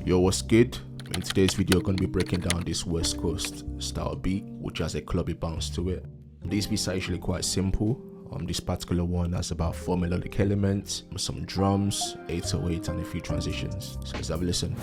Yo, what's good? In today's video, I'm going to be breaking down this West Coast style beat, which has a clubby bounce to it. These beats are actually quite simple. This particular one has about 4 melodic elements, some drums, 808 and a few transitions. So let's have a listen.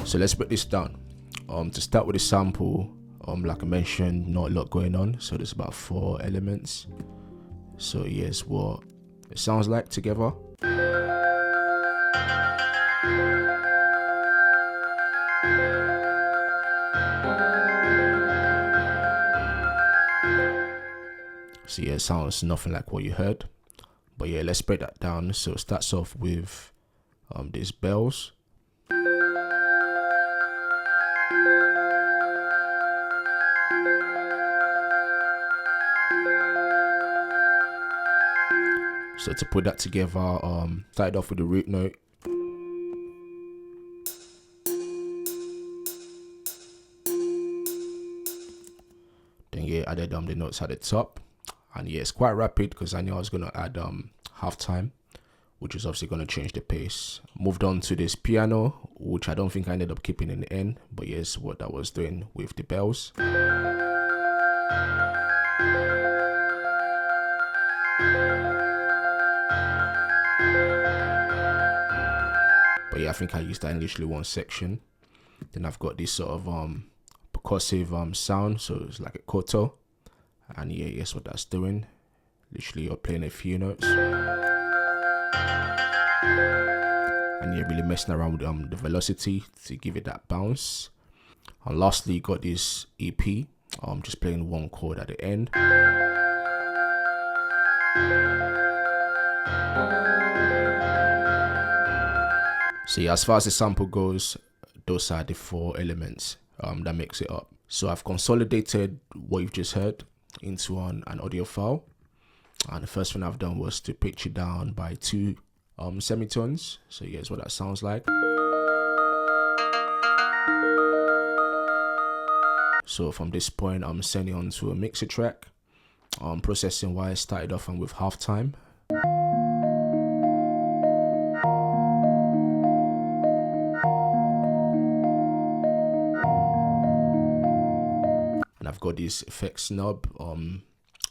So let's break this down. To start with the sample, like I mentioned, not a lot going on. So there's about 4 elements. So here's what it sounds like together. So yeah, it sounds nothing like what you heard. But yeah, let's break that down. So it starts off with these bells. So to put that together, started off with the root note. Then yeah, added the notes at the top. And yeah, it's quite rapid because I knew I was gonna add halftime, which is obviously gonna change the pace. Moved on to this piano, which I don't think I ended up keeping in the end, but yes, what I was doing with the bells. But yeah, I think I used that in literally one section. Then I've got this sort of percussive sound, so it's like a koto. And yeah, guess what that's doing? Literally you're playing a few notes. And yeah, really messing around with the velocity to give it that bounce. And lastly, you got this EP, just playing one chord at the end. So yeah, as far as the sample goes, those are the 4 elements that makes it up. So I've consolidated what you've just heard into an audio file. And the first thing I've done was to pitch it down by 2 semitones. So here's what that sounds like. So from this point, I'm sending on to a mixer track. Processing wise, started off with halftime. And I've got this effects knob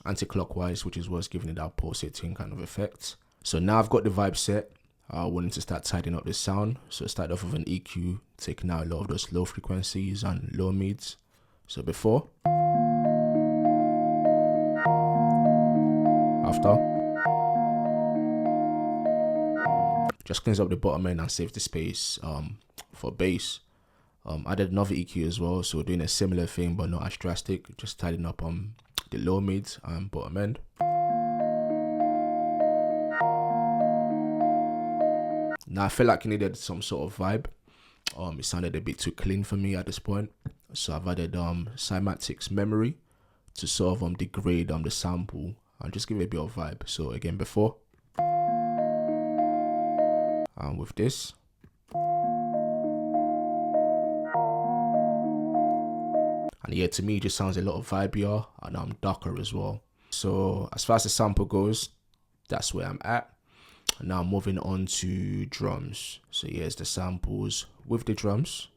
anti-clockwise, which is what's giving it that pulsating kind of effect. So now I've got the vibe set. I wanted to start tidying up the sound. So start off with an EQ, taking out a lot of those low frequencies and low mids. So before, after, just cleans up the bottom end and save the space for bass. Added another EQ as well, so we're doing a similar thing but not as drastic, just tidying up the low mids and bottom end. Now I feel like it needed some sort of vibe. It sounded a bit too clean for me at this point, so I've added cymatics memory to sort of degrade the sample and just give it a bit of vibe. So again, before and with this. And yeah, to me, it just sounds a lot of vibier and darker as well. So as far as the sample goes, that's where I'm at. And now moving on to drums. So here's the samples with the drums.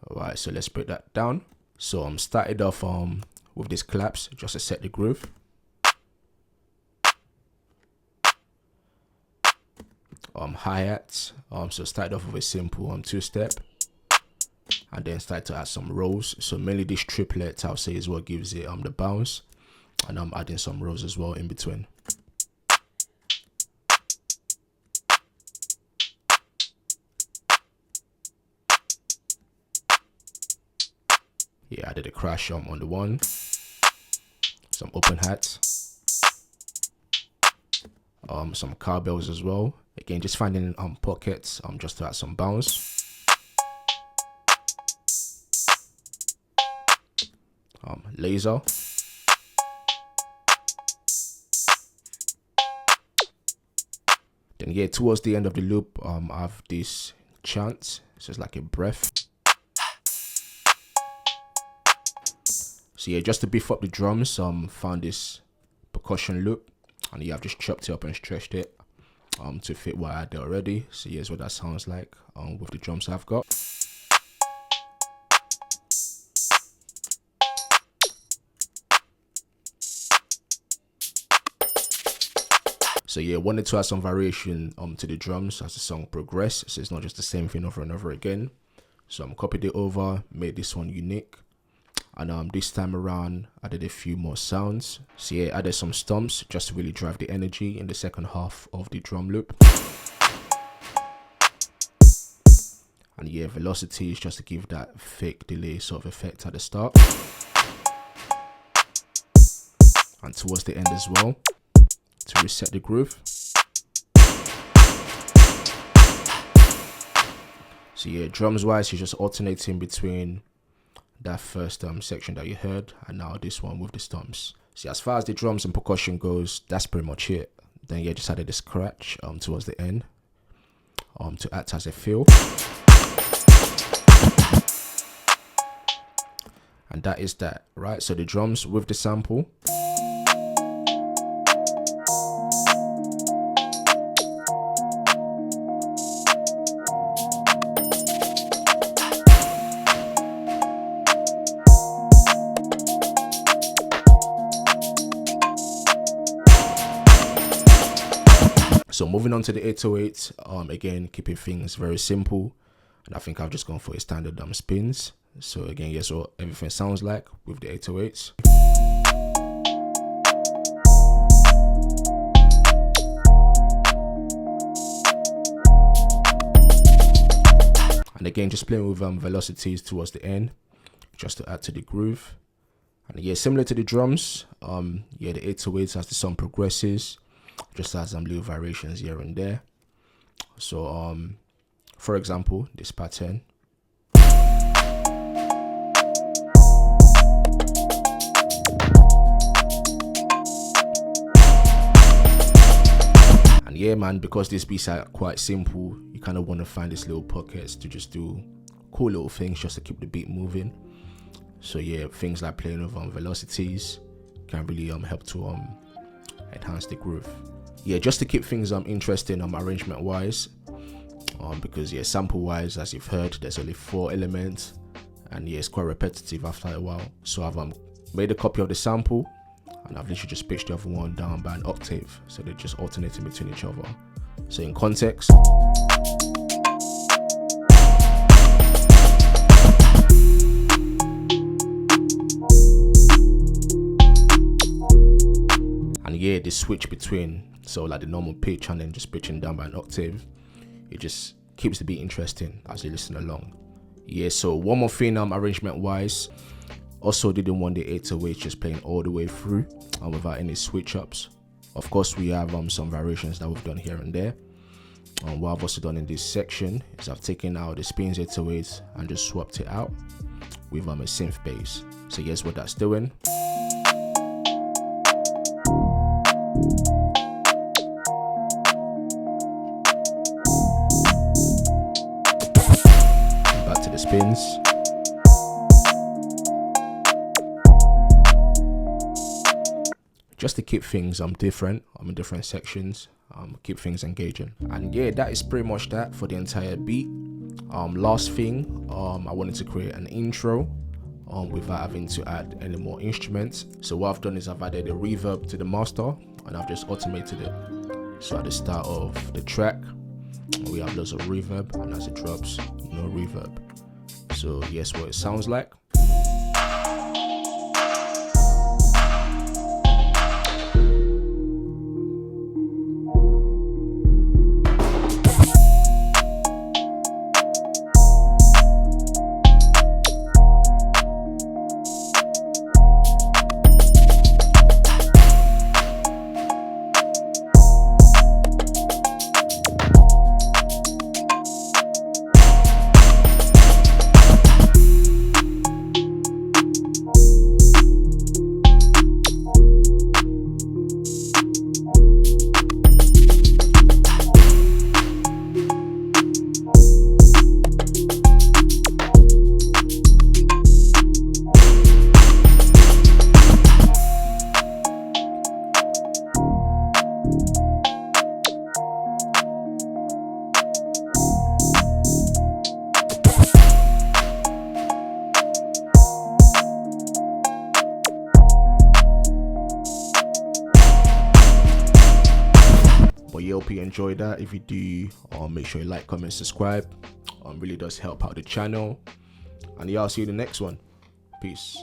Alright, so let's break that down. So I'm started off with these claps just to set the groove. Hi-hats, so started off with a simple 2-step and then started to add some rolls. So mainly this triplet I'll say is what gives it the bounce, and I'm adding some rolls as well in between. Yeah, I did a crash on the 1, some open hats, some cowbells as well. Again, just finding pockets just to add some bounce. Laser. Then yeah, towards the end of the loop, I have this chant. So it's like a breath. So yeah, just to beef up the drums, found this percussion loop, and yeah, I've just chopped it up and stretched it to fit what I had there already. So here's what that sounds like with the drums I've got. So yeah, wanted to add some variation to the drums as the song progressed, so it's not just the same thing over and over again. So I'm copied it over, made this one unique, and this time around added a few more sounds. So yeah, added some stomps just to really drive the energy in the second half of the drum loop. And yeah, velocities just to give that fake delay sort of effect at the start. And towards the end as well, to reset the groove. So yeah, drums wise, you're just alternating between that first section that you heard and now this one with the stomps. So as far as the drums and percussion goes, that's pretty much it. Then yeah, just added the scratch towards the end to act as a fill. And that is that, right? So the drums with the sample. So moving on to the 808, again, keeping things very simple. And I think I've just gone for a standard spins. So again, yes, what everything sounds like with the 808s. And again, just playing with velocities towards the end, just to add to the groove. And yeah, similar to the drums, yeah, the 808s as the song progresses, just has some little variations here and there. So for example, this pattern. And yeah, man, because these beats are quite simple, you kind of want to find these little pockets to just do cool little things just to keep the beat moving. So yeah, things like playing with velocities can really help to enhance the groove. Yeah, just to keep things interesting arrangement wise, because yeah, sample wise, as you've heard, there's only 4 elements, and yeah, it's quite repetitive after a while. So I've made a copy of the sample, and I've literally just pitched the other one down by an octave, so they're just alternating between each other. So in context, and yeah, the switch between, so like the normal pitch and then just pitching down by an octave, it just keeps the beat interesting as you listen along. Yeah, so one more thing arrangement wise, also didn't want the 808 just playing all the way through without any switch ups. Of course, we have some variations that we've done here and there. What I've also done in this section is I've taken out the spins 808 and just swapped it out with a synth bass. So here's what that's doing. Back to the spins. Just to keep things different in different sections, keep things engaging. And yeah, that is pretty much that for the entire beat. Last thing, I wanted to create an intro without having to add any more instruments. So what I've done is I've added a reverb to the master and I've just automated it. So at the start of the track, we have lots of reverb, and as it drops, no reverb. So here's what it sounds like. But yeah, hope you enjoy that. If you do, make sure you like, comment, subscribe. Really does help out the channel. And yeah, I'll see you in the next one. Peace.